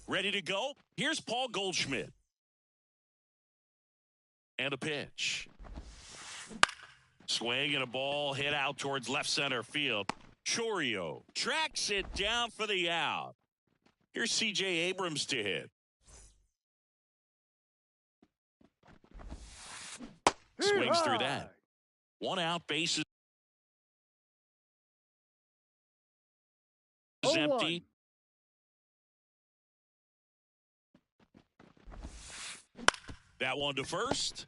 Ready to go? Here's Paul Goldschmidt. And a pitch. Swing and a ball hit out towards left center field. Chourio tracks it down for the out. Here's C.J. Abrams to hit. Swings through that. 1 out, bases is empty. That one to first.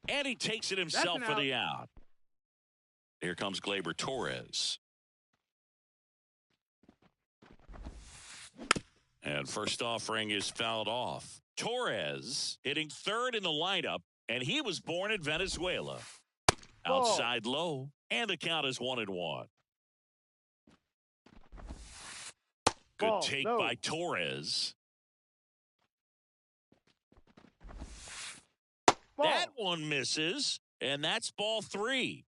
And he takes it himself for the out. Here comes Gleyber Torres. And first offering is fouled off. Torres hitting third in the lineup, and he was born in Venezuela. Outside low, and the count is 1-1. Good take by Torres. That one misses, and that's ball 3.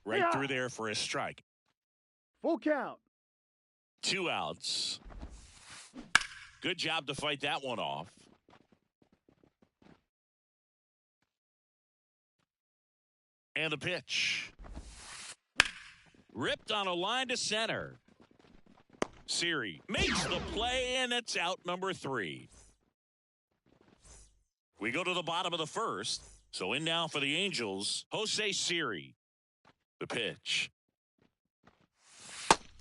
Right through there for a strike. Full count. 2 outs. Good job to fight that one off. And the pitch. Ripped on a line to center. Siri makes the play, and it's out number 3. We go to the bottom of the first. So in now for the Angels, Jose Siri. The pitch.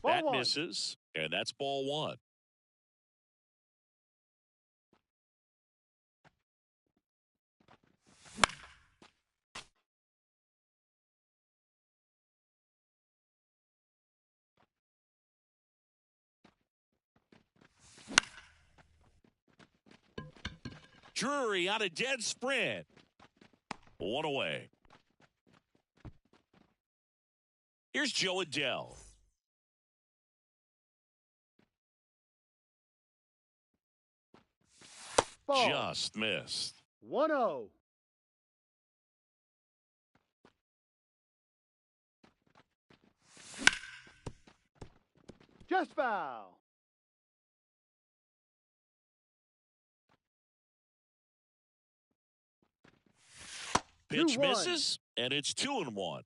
That misses, and that's ball 1. Drury on a dead sprint. 1 away. Here's Joe Adell. Just missed. 1-0. Just foul. Pitch misses, and it's 2-1.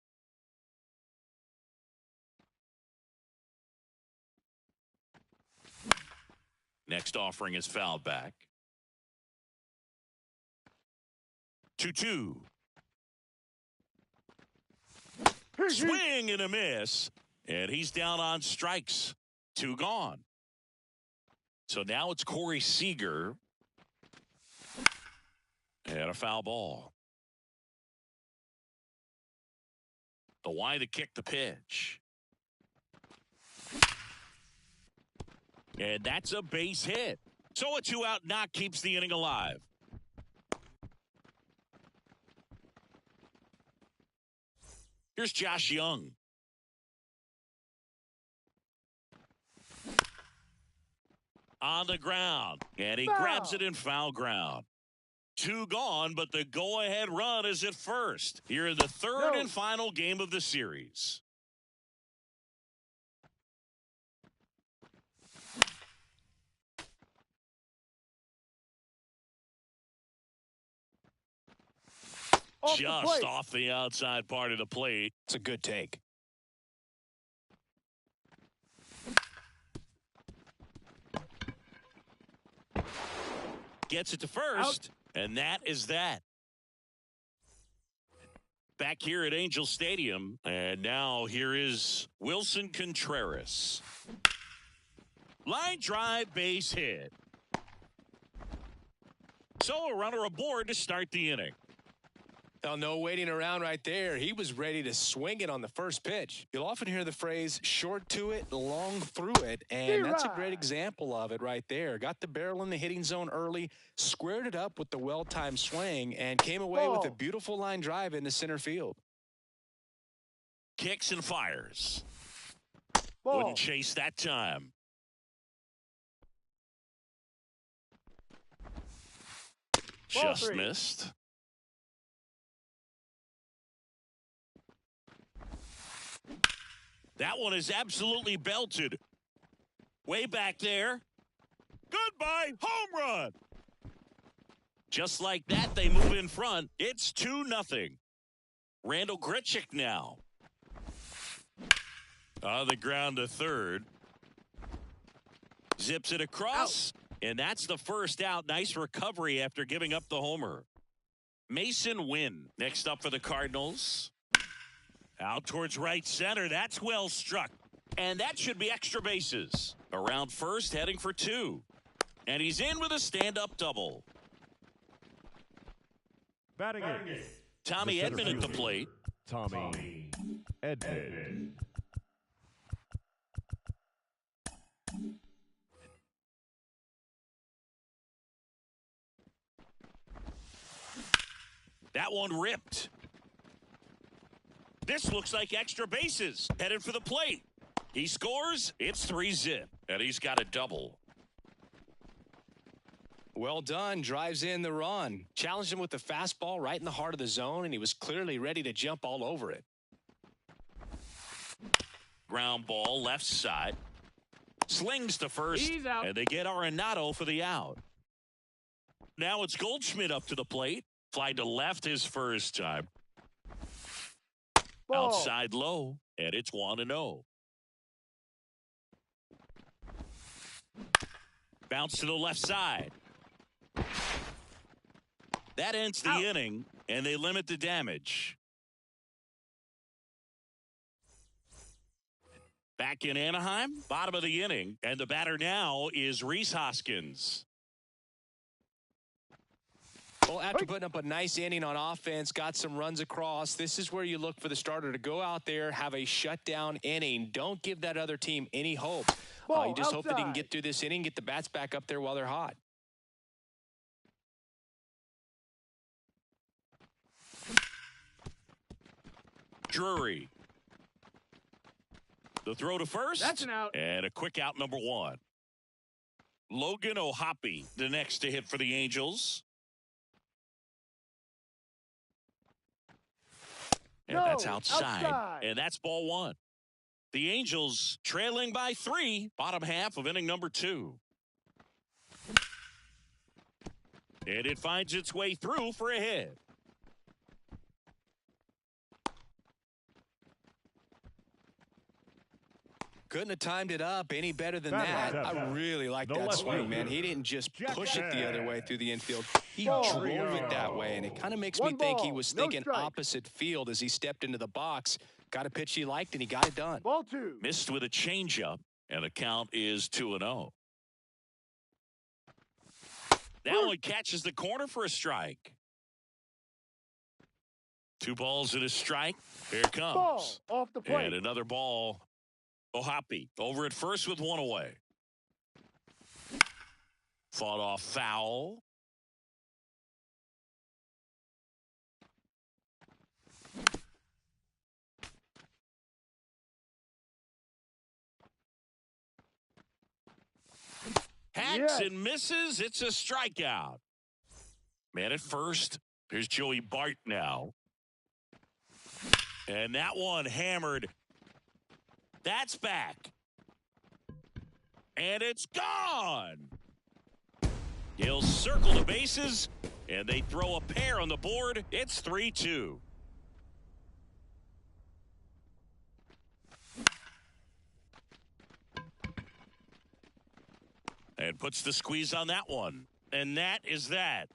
Next offering is fouled back. 2-2. Swing and a miss, and he's down on strikes. 2 gone. So now it's Corey Seager. And a foul ball. The Y to kick the pitch. And that's a base hit. So a 2-out knock keeps the inning alive. Here's Josh Young. On the ground. And he grabs it in foul ground. 2 gone, but the go-ahead run is at first. Here in the third and final game of the series. Just off the outside part of the plate. It's a good take. Gets it to first, and that is that. Back here at Angel Stadium, and now here is Wilson Contreras. Line drive, base hit. So a runner aboard to start the inning. Now, no waiting around right there. He was ready to swing it on the first pitch. You'll often hear the phrase short to it, long through it, and that's a great example of it right there. Got the barrel in the hitting zone early, squared it up with the well-timed swing, and came away with a beautiful line drive into center field. Kicks and fires. Wouldn't chase that time. Just missed. That one is absolutely belted. Way back there. Goodbye, home run. Just like that, they move in front. It's 2-0. Randall Grichuk now. On the ground to third. Zips it across. And that's the first out. Nice recovery after giving up the homer. Mason Wynn next up for the Cardinals. Out towards right center. That's well struck. And that should be extra bases. Around first, heading for 2. And he's in with a stand-up double. Batting it. Tommy Edman at the plate. Tommy Edman. That one ripped. This looks like extra bases. Headed for the plate. He scores. It's 3-0. And he's got a double. Well done. Drives in the run. Challenged him with the fastball right in the heart of the zone, and he was clearly ready to jump all over it. Ground ball left side. Slings to first. He's out. And they get Arenado for the out. Now it's Goldschmidt up to the plate. Fly to left his first time. Ball. Outside low. And it's 1-0. Bounce to the left side. That ends the inning, and they limit the damage. Back in Anaheim, bottom of the inning, and the batter now is Rhys Hoskins. Well, after putting up a nice inning on offense, got some runs across, this is where you look for the starter to go out there, have a shutdown inning. Don't give that other team any hope. You just hope that he can get through this inning, get the bats back up there while they're hot. Drury. The throw to first. That's an out. And a quick out, number 1. Logan O'Hoppe, the next to hit for the Angels. And that's outside. And that's ball 1. The Angels trailing by 3, bottom half of inning number 2. And it finds its way through for a hit. Couldn't have timed it up any better than that. I really like that swing, man. He didn't just push it the other way through the infield. He drove it that way, and it kind of makes me think he was thinking opposite field as he stepped into the box. Got a pitch he liked, and he got it done. Ball 2. Missed with a changeup, and the count is 2-0. That one catches the corner for a strike. 2 balls and a strike. Here it comes. Ball off the plate. And another ball. O'Hoppe over at first with 1 away. Fought off foul. Hacks and misses. It's a strikeout. Man at first. Here's Joey Bart now. And that one hammered. That's back. And it's gone. He'll circle the bases, and they throw a pair on the board. It's 3-2. And puts the squeeze on that one. And that is that.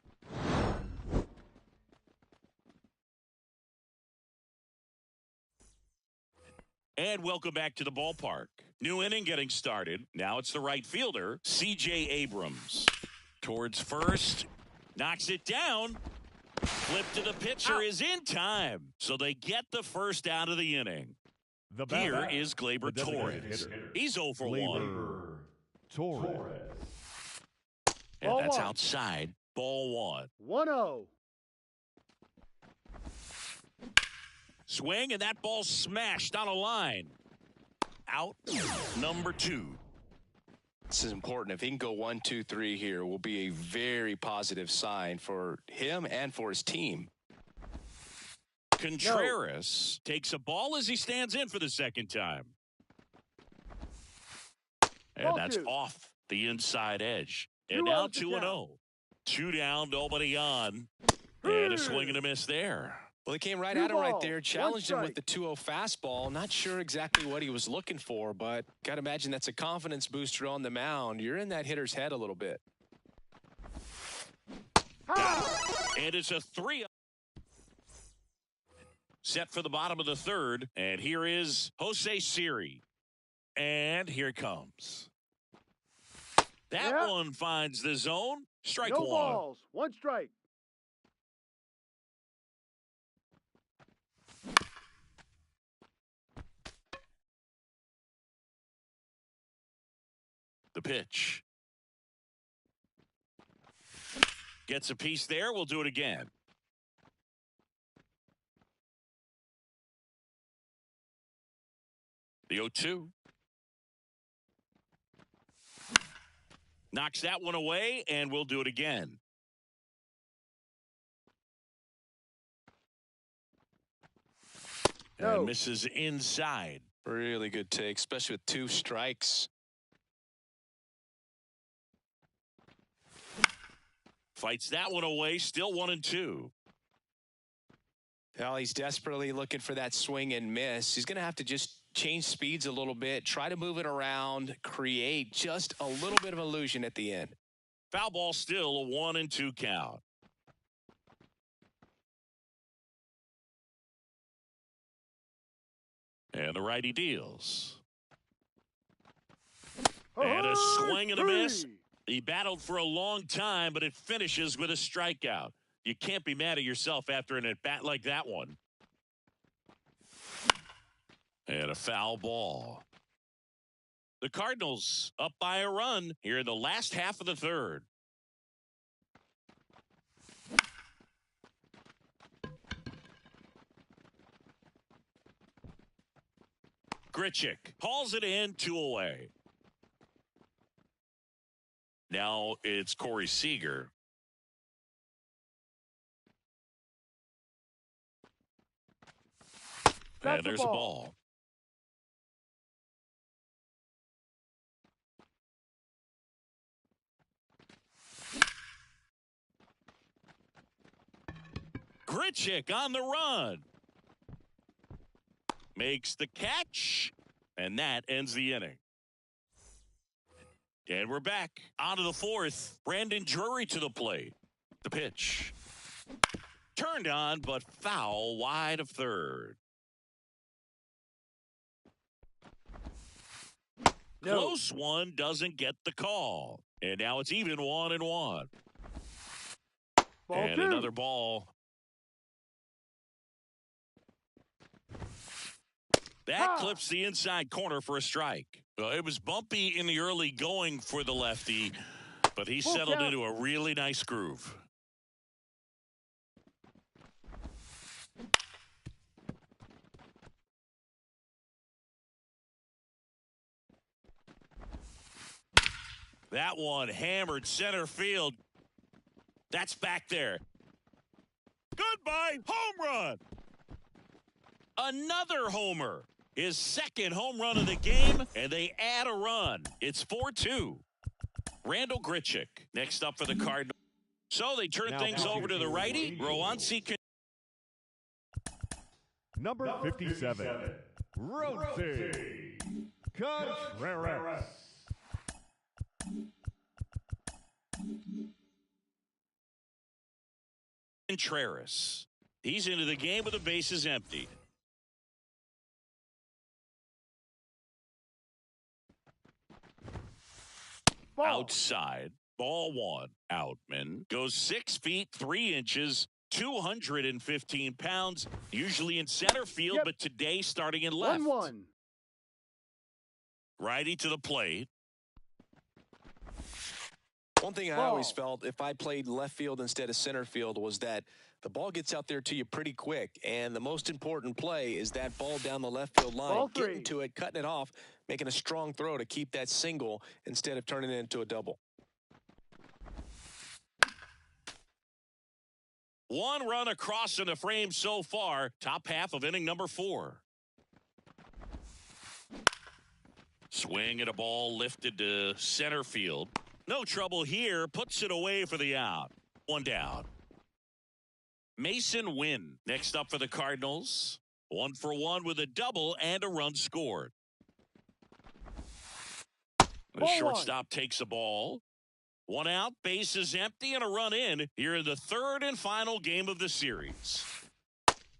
And welcome back to the ballpark. New inning getting started. Now it's the right fielder, C.J. Abrams. Towards first. Knocks it down. Flip to the pitcher is in time. So they get the first out of the inning. Here is Gleyber Torres. He's 0 for 1. Torres. And that's outside. Ball 1. 1-0. Swing, and that ball smashed on a line. Out, number 2. This is important. If he can go 1, 2, 3 here, will be a very positive sign for him and for his team. Contreras takes a ball as he stands in for the second time. Ball that's 2. off the inside edge. And 2 now outs to 2-0. count. 2 down, nobody on. And a swing and a miss there. Well, he came right Two at him right balls, there, one challenged him with strike. the 2-0 fastball. Not sure exactly what he was looking for, but got to imagine that's a confidence booster on the mound. You're in that hitter's head a little bit. And it's a 3. Set for the bottom of the third. And here is Jose Siri. And here it comes. That Yeah. one finds the zone. Strike No one. balls. 1 strike. The pitch. Gets a piece there. We'll do it again. The 0-2. Knocks that one away, and we'll do it again. No. And misses inside. Really good take, especially with 2 strikes. Fights that one away. Still 1-2. Well, he's desperately looking for that swing and miss. He's going to have to just change speeds a little bit, try to move it around, create just a little bit of illusion at the end. Foul ball, still a 1-2 count. And the righty deals. And a swing and a miss. 3. He battled for a long time, but it finishes with a strikeout. You can't be mad at yourself after an at-bat like that one. And a foul ball. The Cardinals up by a run here in the last half of the third. Grichuk hauls it in, 2 away. Now it's Corey Seager. That's And there's a ball. Grichuk on the run. Makes the catch. And that ends the inning. And we're back onto the fourth. Brandon Drury to the plate. The pitch. Turned on, but foul wide of third. No. Close one doesn't get the call. And now it's even 1-1. Ball And 2. another ball. That clips the inside corner for a strike. Well, it was bumpy in the early going for the lefty, but he Full settled count. into a really nice groove. That one hammered center field. That's back there. Goodbye, home run. Another homer. His second home run of the game, and they add a run. It's 4-2. Randall Grichuk next up for the Cardinals. So they turn Now things over to the righty. Roansy. Number 57, Roansy Contreras. Contreras. He's into the game with the bases empty. Ball. Outside. Ball 1. Outman goes 6 feet 3 inches, 215 pounds, usually in center field, Yep. but today starting in left. 1-1. Righty to the plate. One thing I Ball. always felt if I played left field instead of center field was that the ball gets out there to you pretty quick. And the most important play is that ball down the left field line, Ball getting 3. to it, cutting it off, making a strong throw to keep that single instead of turning it into a double. One run across in the frame so far. Top half of inning number 4. Swing and a ball lifted to center field. No trouble here. Puts it away for the out. One down. Mason Wynn next up for the Cardinals. 1 for 1 with a double and a run scored. The Ball shortstop takes a ball. 1 out, bases empty, and a run in here in the third and final game of the series.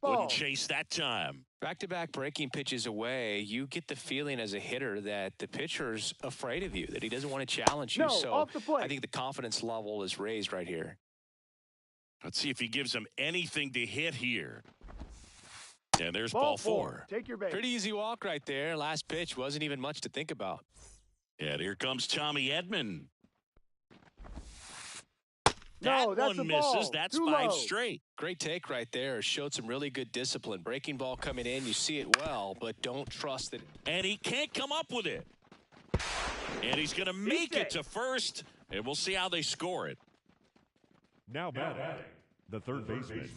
Wouldn't chase that time. Back-to-back breaking pitches away, you get the feeling as a hitter that the pitcher's afraid of you, that he doesn't want to challenge you. No, so off the plate. I think the confidence level is raised right here. Let's see if he gives him anything to hit here. And there's Ball 4. Take your base. Pretty easy walk right there. Last pitch wasn't even much to think about. And here comes Tommy Edman. No, That that's one a ball. misses. That's Too 5 low. straight. Great take right there. Showed some really good discipline. Breaking ball coming in, you see it well, but don't trust it. And he can't come up with it. And he's going to make it to first. And we'll see how they score it. Now batting, the third baseman.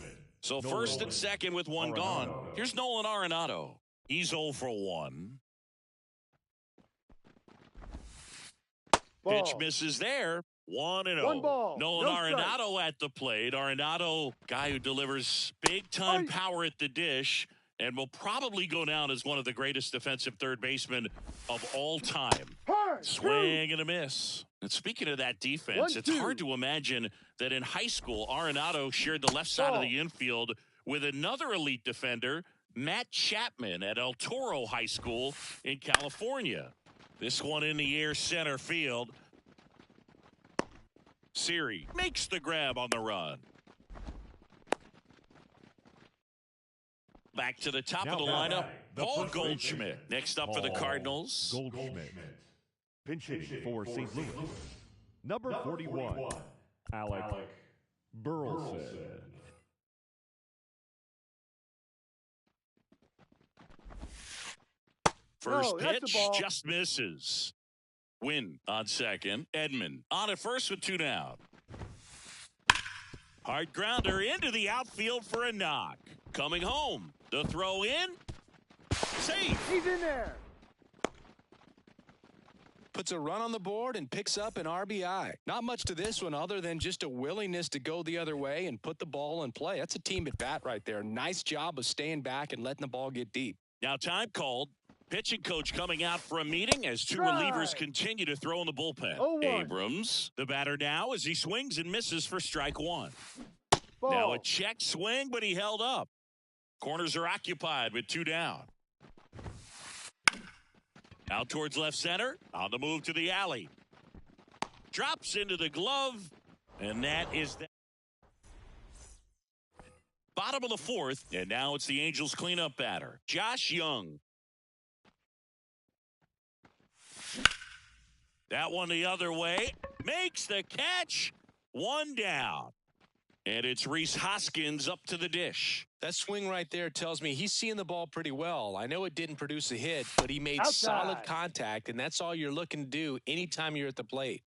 So Nolan first and second with one gone. Here's Nolan Arenado. He's 0 for 1. Ball. Pitch misses there. 1-0. 1 ball. Nolan No strike. Arenado at the plate. Arenado, guy who delivers big-time power at the dish and will probably go down as one of the greatest defensive third basemen of all time. Hard. Swing and a miss. And speaking of that defense, 1-2. it's hard to imagine that in high school, Arenado shared the left side of the infield with another elite defender, Matt Chapman at El Toro High School in California. This one in the air center field. Siri makes the grab on the run. Back to the top Now of the batting, lineup, the Paul first baseman. Goldschmidt. Next up for the Paul Cardinals. Goldschmidt. Pinch hitting for St. Louis. Number 41, Alec Burleson. First No, that's a pitch ball. just misses. Wynn on second. Edman on at first with 2 down. Hard grounder into the outfield for a knock. Coming home. The throw in. Safe. He's in there. Puts a run on the board and picks up an RBI. Not much to this one other than just a willingness to go the other way and put the ball in play. That's a team at bat right there. Nice job of staying back and letting the ball get deep. Now time called. Pitching coach coming out for a meeting as 2 Try. relievers continue to throw in the bullpen. 0-1. Abrams, the batter now as he swings and misses for strike 1. Ball. Now a check swing, but he held up. Corners are occupied with 2 down. Out towards left center. On the move to the alley. Drops into the glove. And that is that. Bottom of the 4th. And now it's the Angels cleanup batter, Josh Young. That one the other way. Makes the catch. 1 down. And it's Rhys Hoskins up to the dish. That swing right there tells me he's seeing the ball pretty well. I know it didn't produce a hit, but he made Outside. solid contact, and that's all you're looking to do anytime you're at the plate.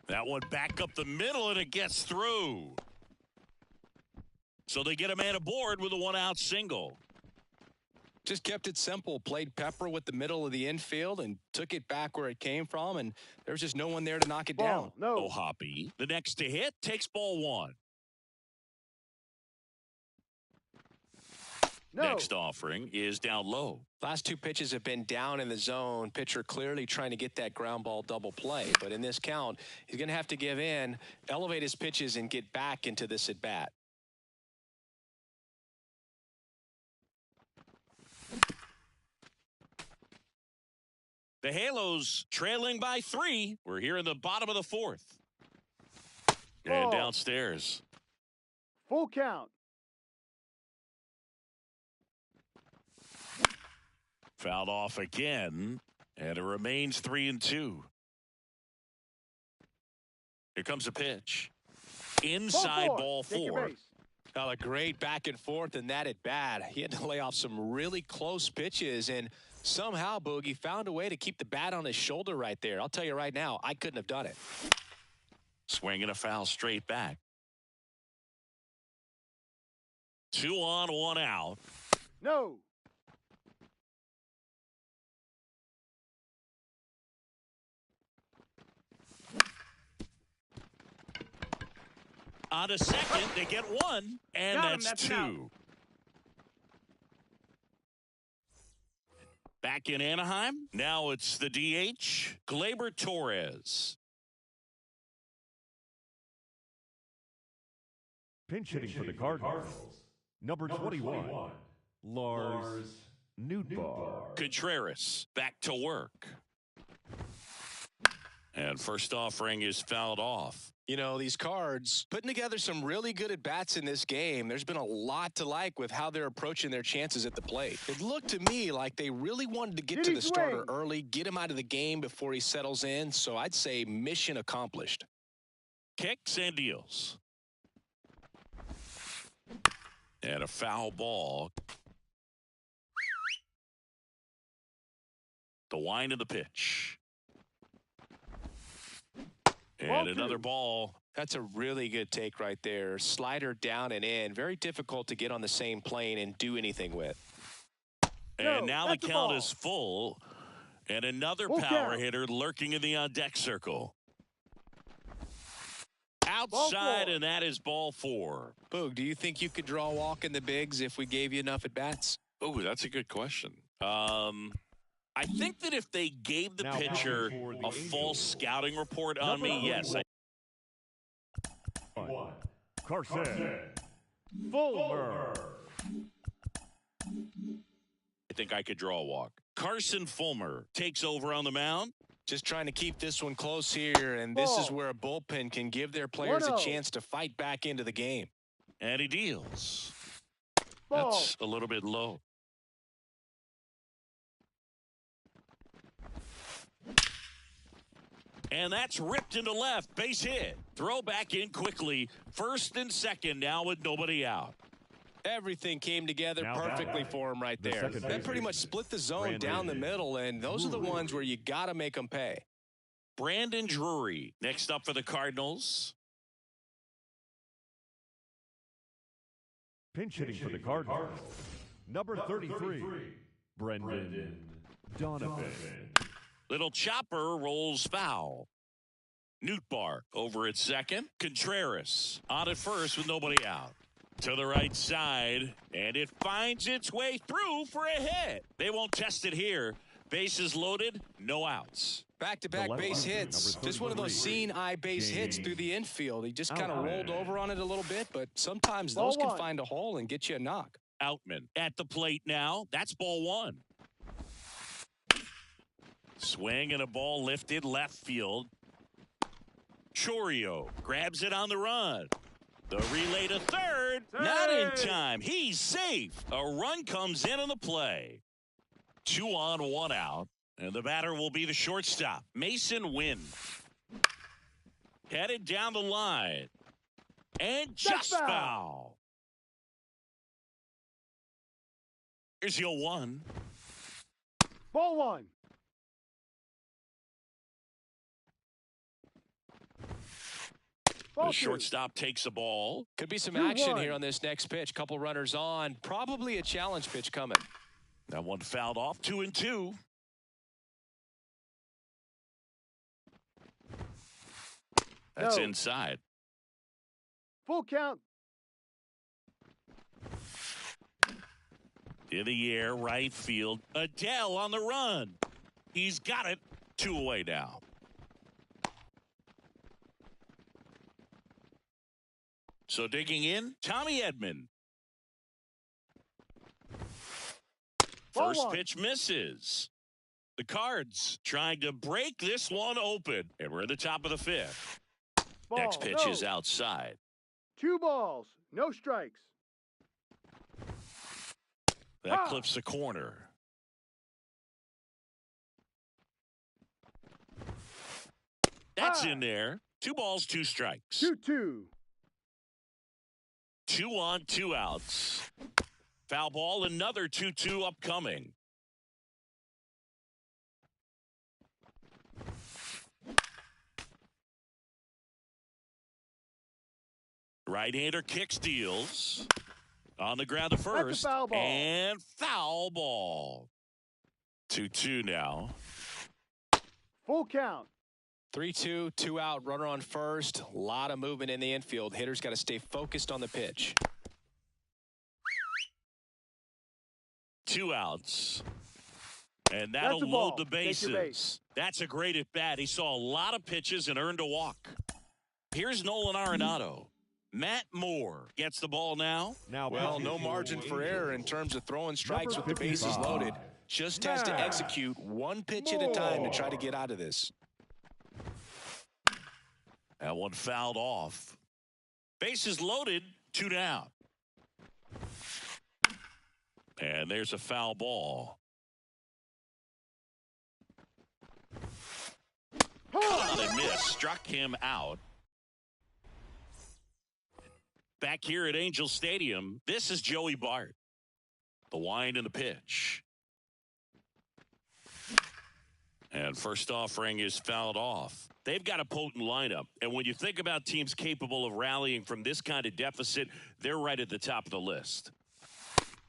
That one back up the middle, and it gets through. So they get a man aboard with a 1-out single. Just kept it simple, played pepper with the middle of the infield and took it back where it came from, and there was just no one there to knock it down. Ball. No. Oh, Hoppy. The next to hit takes ball 1. No. Next offering is down low. Last 2 pitches have been down in the zone. Pitcher clearly trying to get that ground ball double play, but in this count, he's going to have to give in, elevate his pitches, and get back into this at bat. The Halos trailing by 3. We're here in the bottom of the 4th. And Ball. downstairs. Full count. Fouled off again. And it remains 3-2. Here comes a pitch. Inside ball Take your 4. base. A great back and forth in that at bat. He had to lay off some really close pitches, and somehow Boogie found a way to keep the bat on his shoulder right there. I'll tell you right now, I couldn't have done it. Swing and a foul straight back. 2 on, 1 out. No. On a second, they get one, and Got him, that's that's an out. two. Back in Anaheim, now it's the DH, Gleyber Torres. Pinch hitting for the Cardinals. Number 21, Lars Nootbaar. Contreras back to work. And first offering is fouled off. You know, these Cards putting together some really good at-bats in this game. There's been a lot to like with how they're approaching their chances at the plate. It looked to me like they really wanted to get to the starter early, get him out of the game before he settles in. So I'd say mission accomplished. Kicks and deals. And a foul ball. The wind of the pitch. And another ball. That's a really good take right there. Slider down and in. Very difficult to get on the same plane and do anything with. And now the count is full. And another power hitter lurking in the on-deck circle. Outside, and that is ball four. Boog, do you think you could draw a walk in the bigs if we gave you enough at-bats? Oh, that's a good question. I think that if they gave the pitcher a full scouting report on me, yes. Carson Fulmer. I think I could draw a walk. Carson Fulmer takes over on the mound. Just trying to keep this one close here, and this is where a bullpen can give their players a chance to fight back into the game. And he deals. That's a little bit low. And that's ripped into left. Base hit. Throw back in quickly. First and second now with nobody out. Everything came together perfectly for him right there. That pretty much split the zone down the middle, and those are the ones where you got to make them pay. Brandon Drury next up for the Cardinals. Pinch hitting for the Cardinals. Number 33, Brendan Donovan. Little chopper rolls foul. Nootbaar over at second. Contreras on at first with nobody out. To the right side, and it finds its way through for a hit. They won't test it here. Bases loaded, no outs. Back-to-back base hits. Just one of those seeing-eye base hits through the infield. He just kind of rolled over on it a little bit, but sometimes those can find a hole and get you a knock. Outman at the plate now. That's ball one. Swing and a ball lifted left field. Chourio grabs it on the run. The relay to third. Not in time. He's safe. A run comes in on the play. 2 on, 1 out. And the batter will be the shortstop, Mason Wynn. Headed down the line. And just foul. Here's your 1. Ball 1. The shortstop takes the ball. Could be some action here on this next pitch. Couple runners on. Probably a challenge pitch coming. That one fouled off. 2-2. That's inside. Full count. In the air, right field. Adele on the run. He's got it. 2 away now. So digging in, Tommy Edman. First pitch misses. The Cards trying to break this one open. And we're at the top of the 5th. Next pitch is outside. 2 balls, no strikes. That clips the corner. That's in there. 2 balls, 2 strikes. 2-2. 2 on, 2 outs. Foul ball, another 2-2 upcoming. Right-hander kicks, deals. On the ground to first. foul ball. And foul ball. 2-2 now. Full count. 3-2, 2 out, runner on first. A lot of movement in the infield. Hitters got to stay focused on the pitch. 2 outs. And that'll That's a load ball. the Take your bases. base. That's a great at bat. He saw a lot of pitches and earned a walk. Here's Nolan Arenado. Matt Moore gets the ball now. Well, no margin for error in terms of throwing strikes with the bases loaded. Just has to execute one pitch at a time to try to get out of this. That one fouled off. Bases loaded, 2 down. And there's a foul ball. On and miss, struck him out. Back here at Angel Stadium, this is Joey Bart. The wind and the pitch. And first offering is fouled off. They've got a potent lineup. And when you think about teams capable of rallying from this kind of deficit, they're right at the top of the list.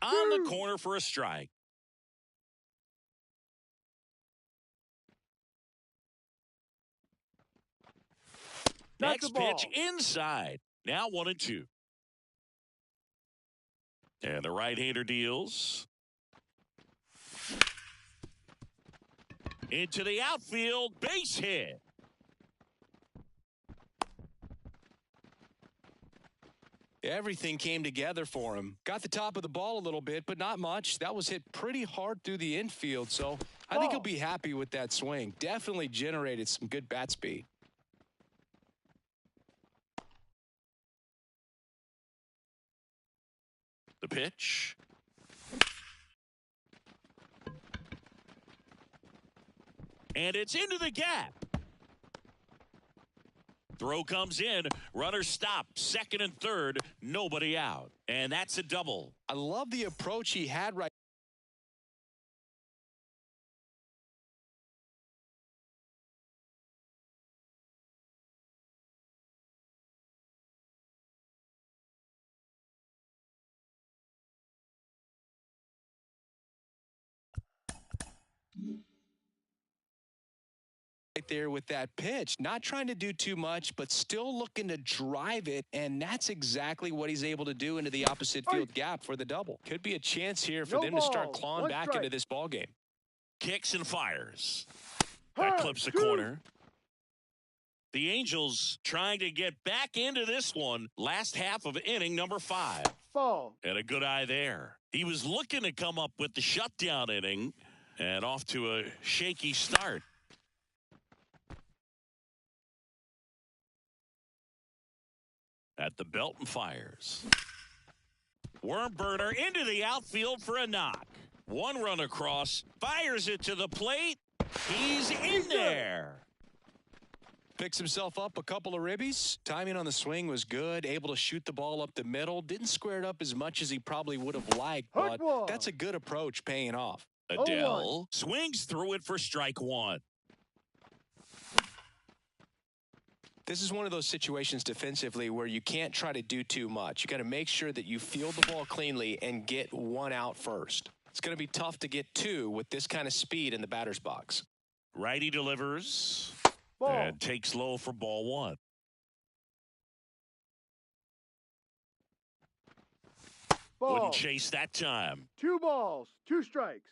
On the corner for a strike. That's Next the ball. pitch inside. Now 1-2. And the right-hander deals. Into the outfield, base hit. Everything came together for him. Got the top of the ball a little bit, but not much. That was hit pretty hard through the infield, so I think he'll be happy with that swing. Definitely generated some good bat speed. The pitch. And it's into the gap. Throw comes in. Runner stop. Second and third. Nobody out. And that's a double. I love the approach he had right. Right there with that pitch, not trying to do too much, but still looking to drive it, and that's exactly what he's able to do into the opposite field gap for the double. Could be a chance here for them to start clawing back into this ball game. Kicks and fires. That clips the corner. The Angels trying to get back into this one. Last half of inning number 5. Ball. And a good eye there. He was looking to come up with the shutdown inning and off to a shaky start. At the belt and fires. Worm burner into the outfield for a knock. One run across, fires it to the plate. He's in there. Picks himself up a couple of ribbies. Timing on the swing was good. Able to shoot the ball up the middle. Didn't square it up as much as he probably would have liked, but that's a good approach paying off. Adele swings through it for strike 1. This is one of those situations defensively where you can't try to do too much. You got to make sure that you field the ball cleanly and get one out first. It's going to be tough to get 2 with this kind of speed in the batter's box. Righty delivers and takes low for ball 1. Wouldn't chase that time. 2 balls, 2 strikes.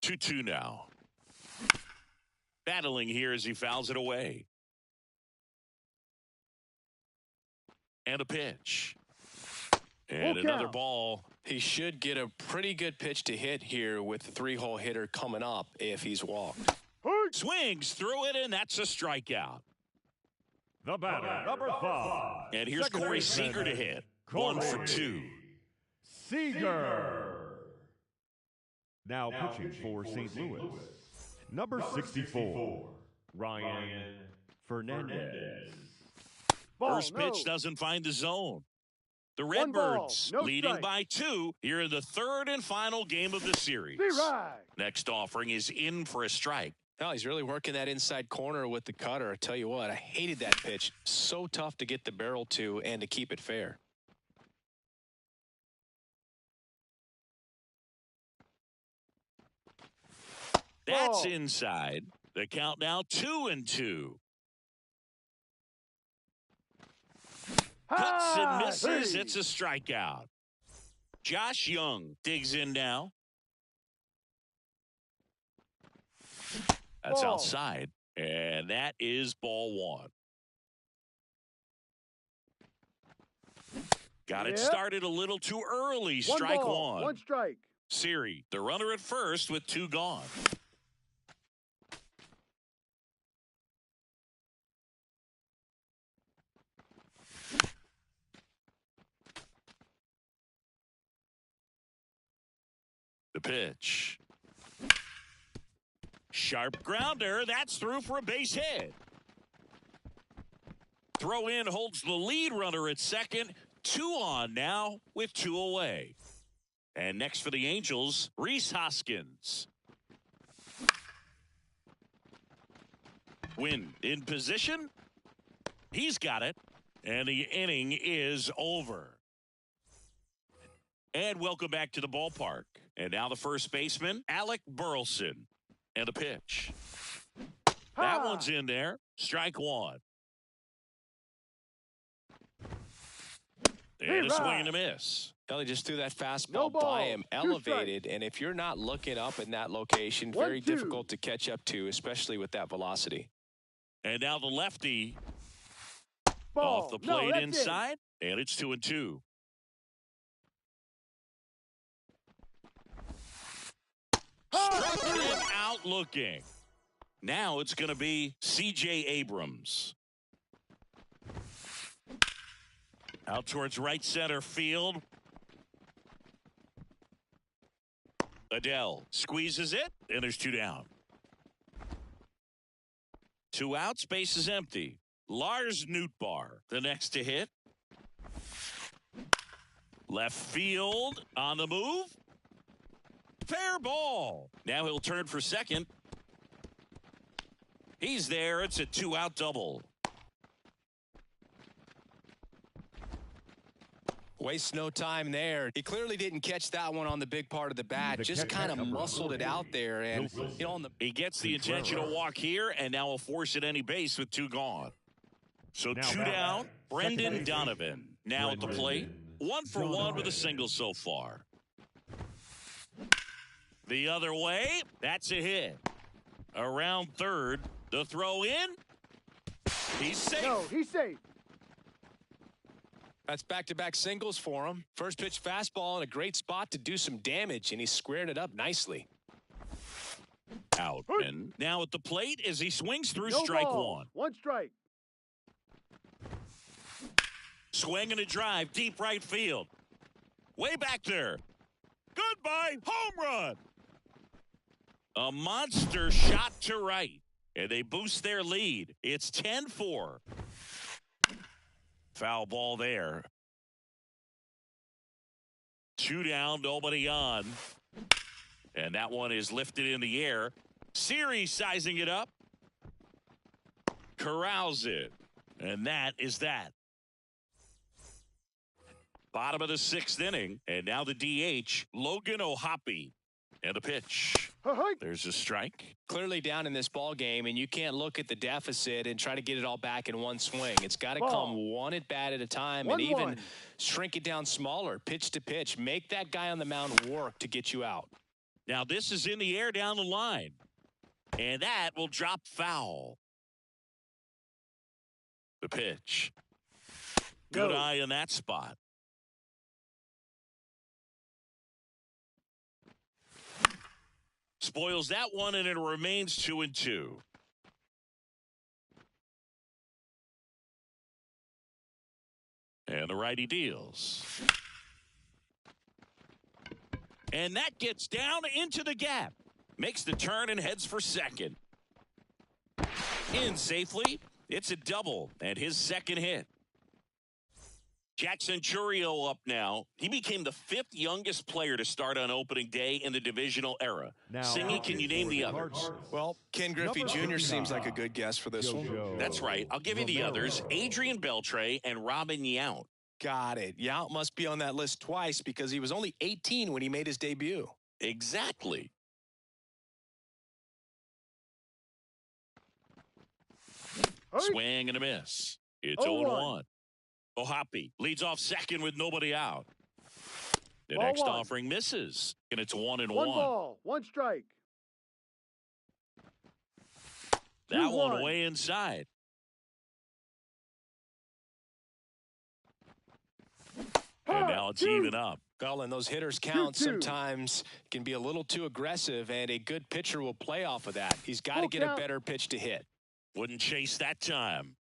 2-2 now. Battling here as he fouls it away. And a pitch. And another ball. He should get a pretty good pitch to hit here with the 3-hole hitter coming up if he's walked. Swings through it, and that's a strikeout. The batter, number 5. And here's Corey Seager to hit. 1 for 2. Seager. Now pitching for St. Louis. Number 64, Ryan Fernandez. First pitch doesn't find the zone. The Redbirds leading by 2 here in the 3rd and final game of the series. Next offering is in for a strike. Oh, he's really working that inside corner with the cutter. I tell you what, I hated that pitch. So tough to get the barrel to and to keep it fair. That's Ball. inside. The count now 2-2. Cuts and High. misses. Hey. It's a strikeout. Josh Young digs in now. That's Ball. outside. And that is ball one. Got it Yep. started a little too early. One Strike ball, one. one strike. Siri, the runner at first with two gone. The pitch. Sharp grounder. That's through for a base hit. Throw in holds the lead runner at second. 2 on now with 2 away. And next for the Angels, Rhys Hoskins. Win in position. He's got it. And the inning is over. And welcome back to the ballpark. And now the first baseman, Alec Burleson. And a pitch. That High. one's in there. Strike one. And a swing and a miss. Kelly just threw that fastball No by balls, him, 2 elevated, and if you're not looking up in that location, 1, very 2. difficult to catch up to, especially with that velocity. And now the lefty Ball. off the No, plate that's inside, and it's 2-2. Struck him out looking. Now it's going to be C.J. Abrams. Out towards right center field. Adele squeezes it, and there's 2 down. 2 outs, base is empty. Lars Nootbaar, the next to hit. Left field on the move. Fair ball. Now he'll turn for second. He's there. It's a 2-out double. Wastes no time there. He clearly didn't catch that one on the big part of the bat. Just kind of muscled it out there. And, you know, on the He gets the intentional walk here, and now will force at any base with 2 gone. So 2 down. Brendan Donovan now at the plate. 1 for 1 with a single so far. The other way, that's a hit. Around third, the throw in. He's safe. No, he's safe. That's back-to-back singles for him. First pitch fastball in a great spot to do some damage, and he squared it up nicely. Out. And now at the plate as he swings through No strike ball, one. 1 strike. Swing and a drive, deep right field. Way back there. Goodbye, home run. A monster shot to right. And they boost their lead. It's 10-4. Foul ball there. 2 down, nobody on. And that one is lifted in the air. Siri sizing it up. Corrals it. And that is that. Bottom of the 6th inning. And now the DH, Logan O'Hoppe. And a pitch. There's a strike. Clearly down in this ball game, and you can't look at the deficit and try to get it all back in one swing. It's got to come one at bat at a time, and even shrink it down smaller, pitch to pitch. Make that guy on the mound work to get you out. Now this is in the air down the line, and that will drop foul. The pitch. Good eye in that spot. Spoils that one, and it remains 2-2. And the righty deals. And that gets down into the gap. Makes the turn and heads for second. In safely. It's a double and his second hit. Jackson Chourio up now. He became the 5th youngest player to start on opening day in the divisional era. Singy, can you name the others? Well, Ken Griffey Jr. seems like a good guess for this one. That's right. I'll give you the others. Adrian Beltre and Robin Yount. Got it. Yount must be on that list twice because he was only 18 when he made his debut. Exactly. Swing and a miss. It's 0-1. Ohapi leads off second with nobody out. The Ball next one. offering misses, and it's 1-1. One ball, one strike. That 2-1. one way inside. And now it's even up. Well, and those hitters count 2-2. sometimes can be a little too aggressive, and a good pitcher will play off of that. He's got to Full get a count. better pitch to hit. Wouldn't chase that time.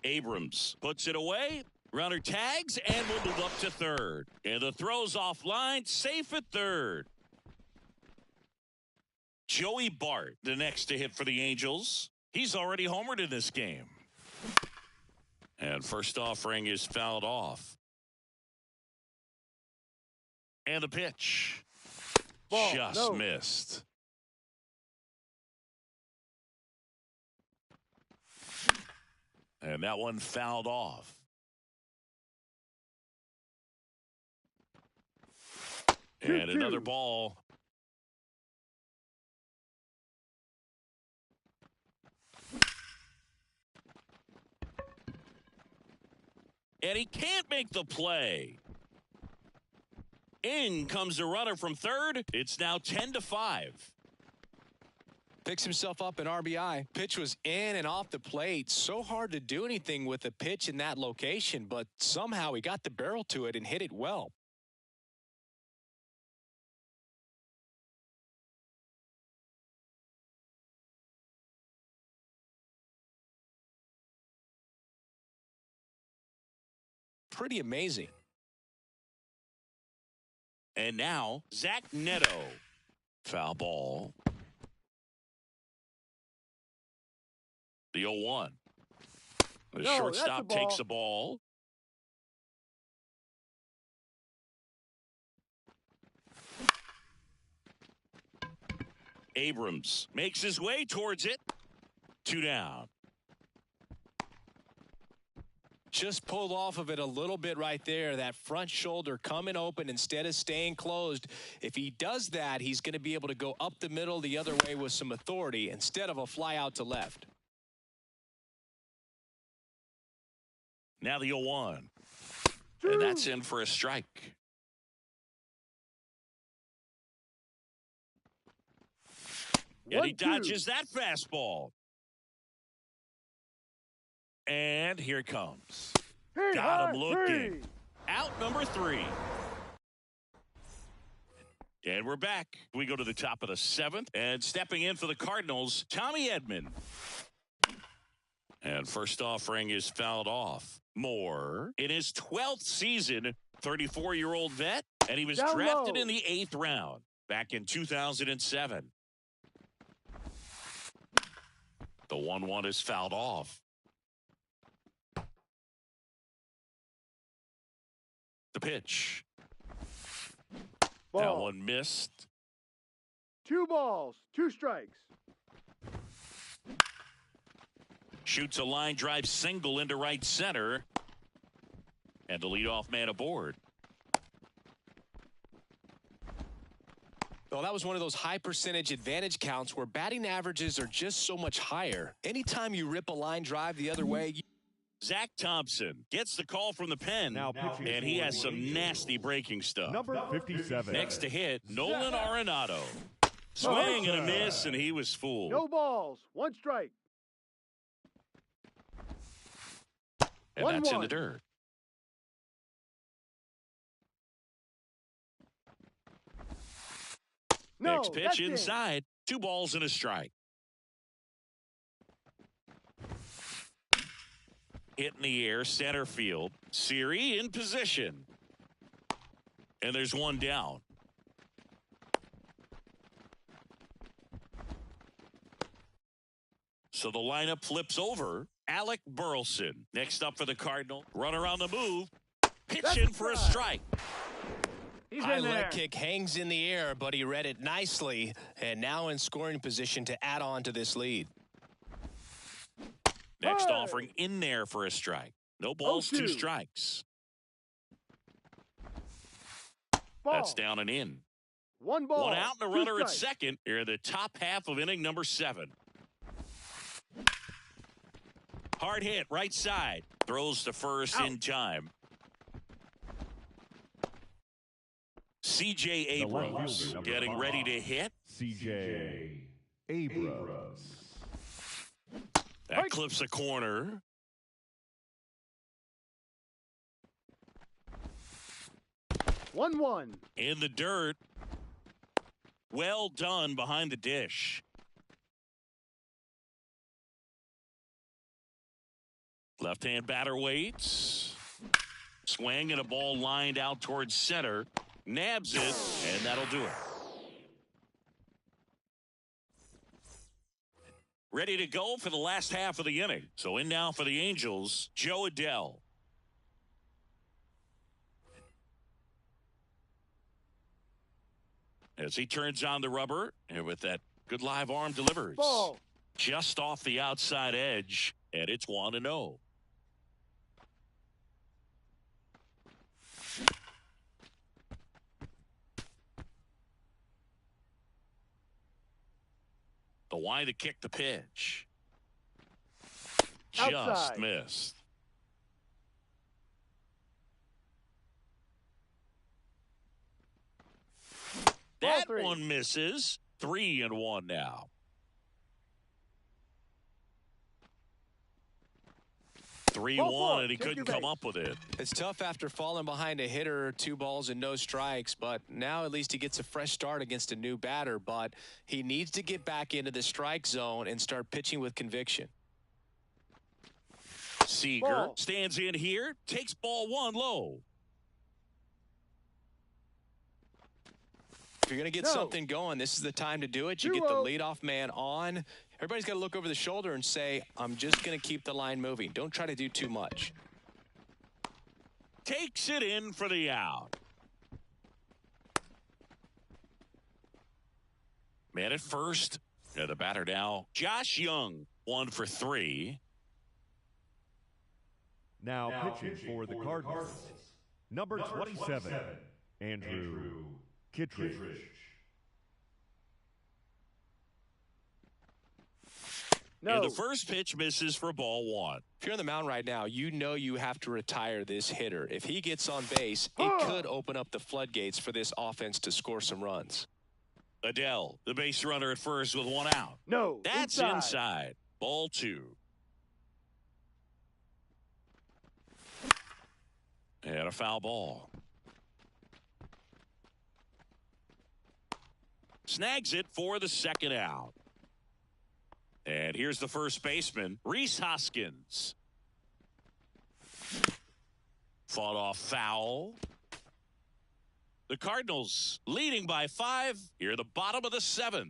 Abrams puts it away. Runner tags and will move up to third. And the throw's offline, safe at third. Joey Bart, the next to hit for the Angels. He's already homered in this game. And first offering is fouled off. And the pitch. Ball, Just no. missed. And that one fouled off. And 2-2. another ball. And he can't make the play. In comes the runner from third. It's now 10-5. Picks himself up an RBI. Pitch was in and off the plate. So hard to do anything with a pitch in that location, but somehow he got the barrel to it and hit it well. Pretty amazing. And now, Zach Neto. Foul ball. The 0-1. The No, shortstop that's a takes the ball. Abrams makes his way towards it. 2 down. Just pulled off of it a little bit right there. That front shoulder coming open instead of staying closed. If he does that, he's going to be able to go up the middle the other way with some authority instead of a fly out to left. Now the 0-1. And that's in for a strike. And he 1-2. dodges that fastball. And here it comes. Hey, Got him high, looking. three. Out number 3. And we're back. We go to the top of the 7th. And stepping in for the Cardinals, Tommy Edman. And first offering is fouled off. Moore, in his 12th season, 34-year-old vet. And he was Down drafted low. in the 8th round back in 2007. The 1-1 is fouled off. The pitch. Ball. That one missed. 2 balls, 2 strikes. Shoots a line drive single into right center. And the leadoff man aboard. Well, that was one of those high percentage advantage counts where batting averages are just so much higher. Anytime you rip a line drive the other way, Zach Thompson gets the call from the pen. Now pitching And he for has the some Angels. nasty breaking stuff. Number 57. Next to hit, Nolan Arenado. Swing and a miss, and he was fooled. No balls, 1 strike. And that's in 1-1. the dirt. No, Next pitch that's in. inside. 2 balls and a strike. Hit in the air, center field. Siri in position. And there's 1 down. So the lineup flips over. Alec Burleson next up for the Cardinal. Runner on the move. Pitch That's in a for a strike. strike. He's high in there. leg kick hangs in the air, but he read it nicely and now in scoring position to add on to this lead. Next Hey. offering in there for a strike. No balls, 2 0-2. strikes. Ball. That's down and in. One ball. One out and a two runner at strikes. second here in the top half of inning number 7. Hard hit, right side. Throws to first Out. in time. C.J. The left Abrams fielder, number getting 5. ready to hit. C.J. Abrams. That Right. clips a corner. One. In the dirt. Well done behind the dish. Left-hand batter waits. Swing and a ball lined out towards center. Nabs it, and that'll do it. Ready to go for the last half of the inning. So in now for the Angels, Jo Adell. As he turns on the rubber, and with that good live arm delivers. Ball. Just off the outside edge, and it's 1-0. The wind to kick the pitch. Just Outside. missed. That three. one misses. 3-1 now. 3-1, four. and he Take couldn't your come base. up with it. It's tough after falling behind a hitter, 2 balls and no strikes, but now at least he gets a fresh start against a new batter, but he needs to get back into the strike zone and start pitching with conviction. Seager Ball. stands in here, takes ball 1 low. If you're going to get No. something going, this is the time to do it. You get the 2-0. leadoff man on. Everybody's got to look over the shoulder and say, I'm just going to keep the line moving. Don't try to do too much. Takes it in for the out. Man at first. Yeah, the batter now, Josh Young, 1 for 3. Now pitching for the Cardinals. Number 27, Andrew Kittredge. No. And the first pitch misses for ball 1. If you're on the mound right now, you know you have to retire this hitter. If he gets on base, it could open up the floodgates for this offense to score some runs. Adell, the base runner at first with 1 out. No. That's inside. Ball 2. And a foul ball. Snags it for the second out. And here's the first baseman, Rhys Hoskins. Fought off foul. The Cardinals leading by 5 here at the bottom of the 7th.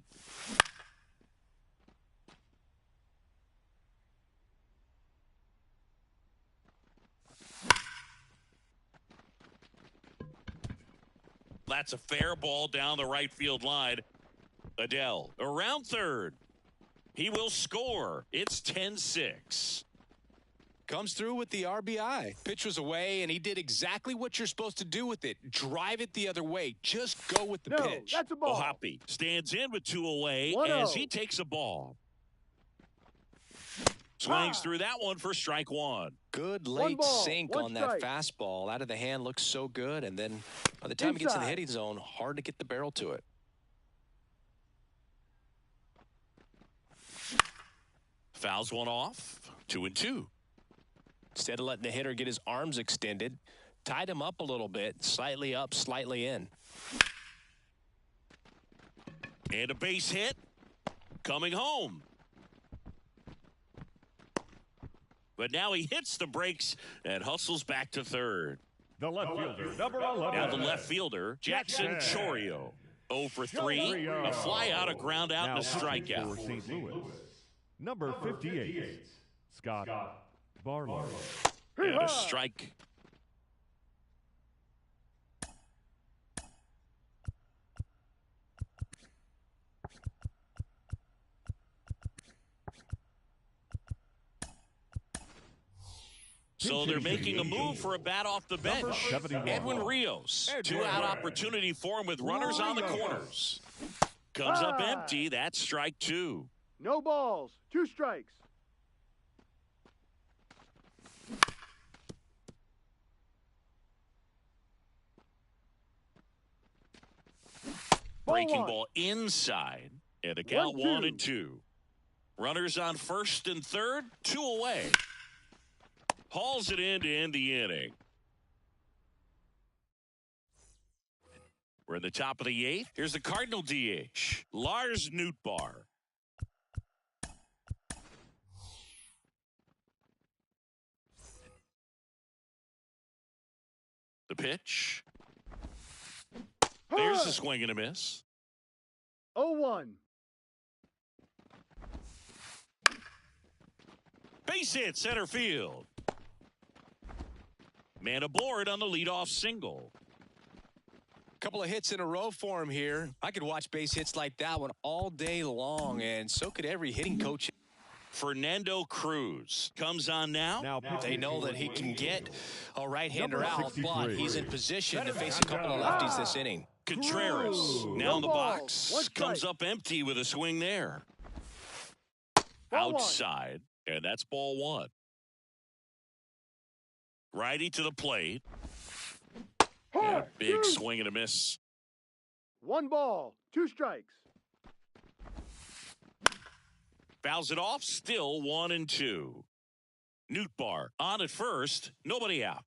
That's a fair ball down the right field line. Adell around third. He will score. It's 10-6. Comes through with the RBI. Pitch was away, and he did exactly what you're supposed to do with it. Drive it the other way. Just go with the No. pitch. That's a ball. Ohapi stands in with 2 away 1-0. as he takes a ball. Swings through that one for strike 1. Good One late ball, sink one on that strike. fastball. Out of the hand looks so good, and then by the time it gets in the Inside. hitting zone, hard to get the barrel to it. Fouls one off. 2-2. Instead of letting the hitter get his arms extended, tied him up a little bit, slightly up, slightly in. And a base hit. Coming home. But now he hits the brakes and hustles back to third. The left fielder, number 11. Now the left fielder, Jackson Chorio. 0 for 3. A fly out, a ground out, Now and a pitching strikeout. for St. Louis. Number 58, Scott Barlow. And a strike. So they're making a move for a bat off the bench. Number 71. Edwin Rios. Two-out opportunity for him with runners on the corners. Comes up empty. That's strike two. No balls. 2 strikes. Breaking ball inside. And a count 1-2. 1-2. Runners on first and third. 2 away. Hauls it in to end the inning. We're in the top of the 8th. Here's the Cardinal DH, Lars Nootbaar. The pitch. There's the swing and a miss. 0-1. Base hit center field. Man aboard on the leadoff single. Couple of hits in a row for him here. I could watch base hits like that one all day long, and so could every hitting coach. Fernando Cruz comes on now. They know that he can get a right-hander Number out, 63. but he's in position to face a couple of lefties this inning. Contreras now in the box. 1 strike. Comes up empty with a swing there. Ball 1. Outside, and that's ball 1. Righty to the plate. Yeah, big swing and a miss. 1 ball. 2 strikes. Fouls it off, still 1-2. Nootbaar on at first, nobody out.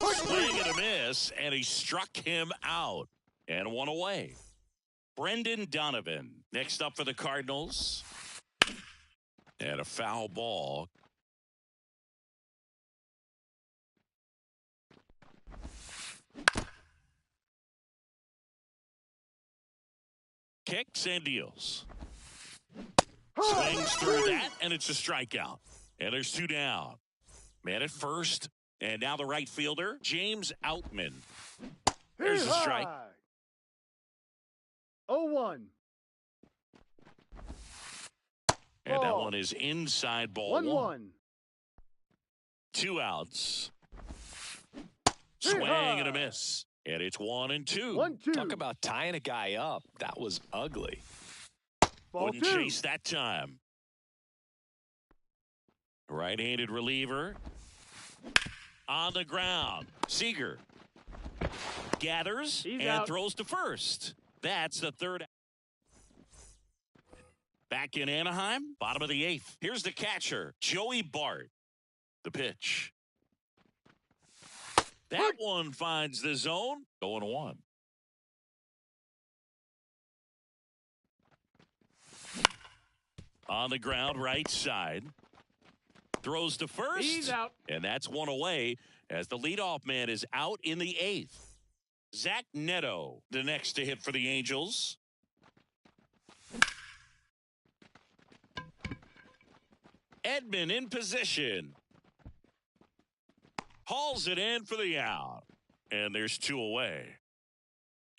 Swing and a miss, and he struck him out. And 1 away. Brendan Donovan next up for the Cardinals. And a foul ball. Kicks and deals. Swings through that, and it's a strikeout. And there's 2 down. Man at first, and now the right fielder, James Outman. There's a strike. 0-1. And that one is inside ball 1-1. 2 outs. Swing and a miss. And it's 1-2. 1-2. Talk about tying a guy up. That was ugly. Ball Wouldn't 2. chase that time. Right-handed reliever. On the ground. Seager gathers He's and out. throws to first. That's the 3rd. Back in Anaheim, bottom of the 8th. Here's the catcher, Joey Bart. The pitch. That one finds the zone. 0-1. On the ground, right side. Throws to first. He's out. And that's 1 away as the leadoff man is out in the 8th. Zach Neto, the next to hit for the Angels. Edman in position. Hauls it in for the out. And there's 2 away.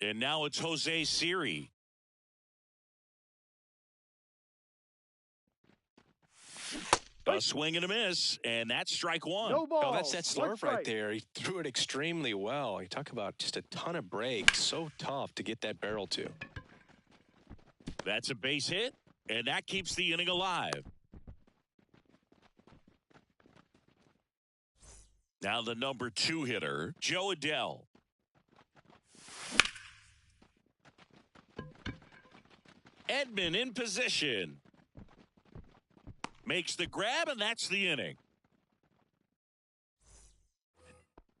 And now it's Jose Siri. A swing and a miss, and that's strike 1. No ball. Oh, that's that 1 slurve right strike. there. He threw it extremely well. You talk about just a ton of breaks. So tough to get that barrel to. That's a base hit, and that keeps the inning alive. Now the number 2 hitter, Joe Adell. Edman in position. Makes the grab, and that's the inning.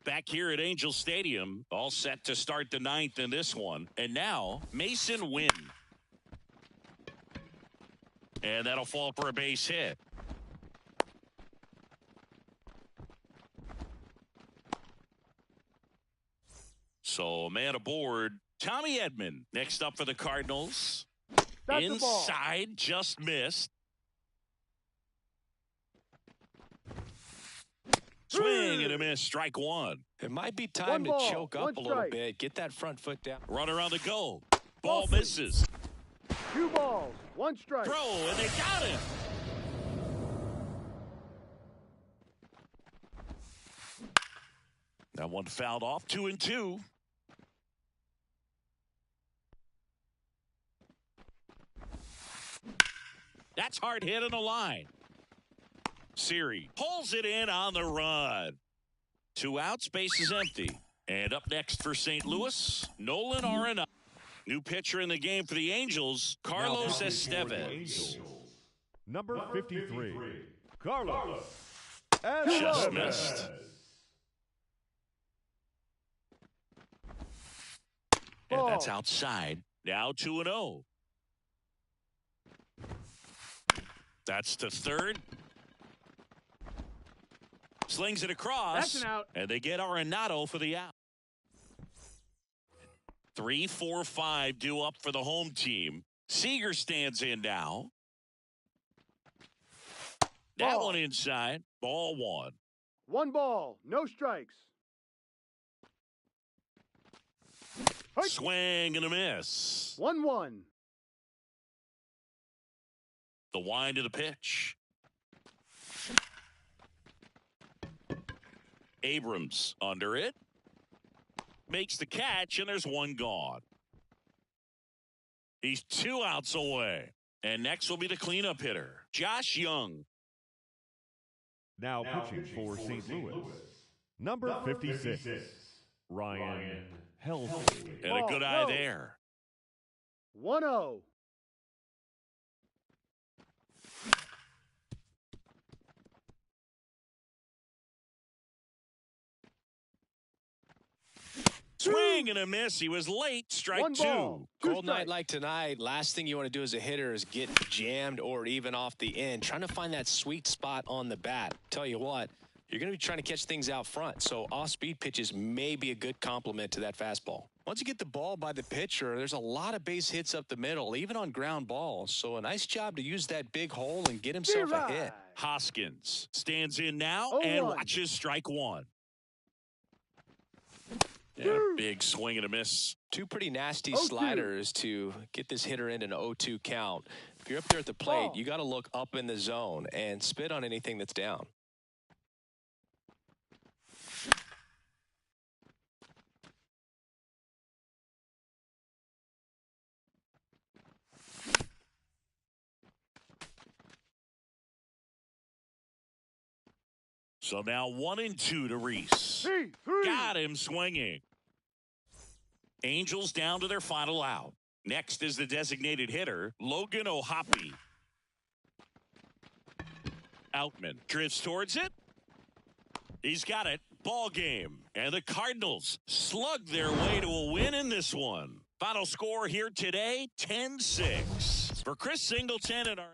Back here at Angel Stadium, all set to start the 9th in this one. And now, Mason Wynn. And that'll fall for a base hit. So, man aboard, Tommy Edman. Next up for the Cardinals. That's the ball. Inside, just missed. Swing and a miss, strike 1. It might be 1 time to ball, choke 1 up a little strike. bit. Get that front foot down. Runner on the go. Ball Ball 3. misses. 2 balls. 1 strike. Throw, and they got him. That one fouled off. 2-2. That's hard hit on the line. Siri pulls it in on the run. 2 outs, base is empty. And up next for St. Louis, Nolan Arenado. New pitcher in the game for the Angels, Carlos Estevez. Number 53, Carlos Just Estevez. missed. And that's outside. Now 2-0. That's to third. Slings it across. That's an out. And they get Arenado for the out. 3, 4, 5 due up for the home team. Seager stands in now. That Ball. one inside. Ball 1. 1 ball, no strikes. Hey. Swing and a miss. 1-1. The wind of the pitch. Abrams under it. Makes the catch, and there's 1 gone. He's 2 outs away. And next will be the cleanup hitter, Josh Young. Now pitching for St. Louis, number 56, Ryan Helsley. And a good eye there. 1-0. Swing and a miss. He was late. Strike 1 2. ball, 2 Cold night strikes. like tonight, last thing you want to do as a hitter is get jammed or even off the end. Trying to find that sweet spot on the bat. Tell you what, you're going to be trying to catch things out front. So off-speed pitches may be a good complement to that fastball. Once you get the ball by the pitcher, there's a lot of base hits up the middle, even on ground balls. So a nice job to use that big hole and get himself a hit. Right. Hoskins stands in now 0-1. and watches strike 1. And a big swing and a miss. 2 pretty nasty 0-2. sliders to get this hitter in an 0-2 count. If you're up there at the plate, Ball. you got to look up in the zone and spit on anything that's down. So now 1-2 to Reese. 3. Got him swinging. Angels down to their final out. Next is the designated hitter, Logan O'Hoppe. Outman drifts towards it. He's got it. Ball game. And the Cardinals slug their way to a win in this one. Final score here today, 10-6. For Chris Singleton and our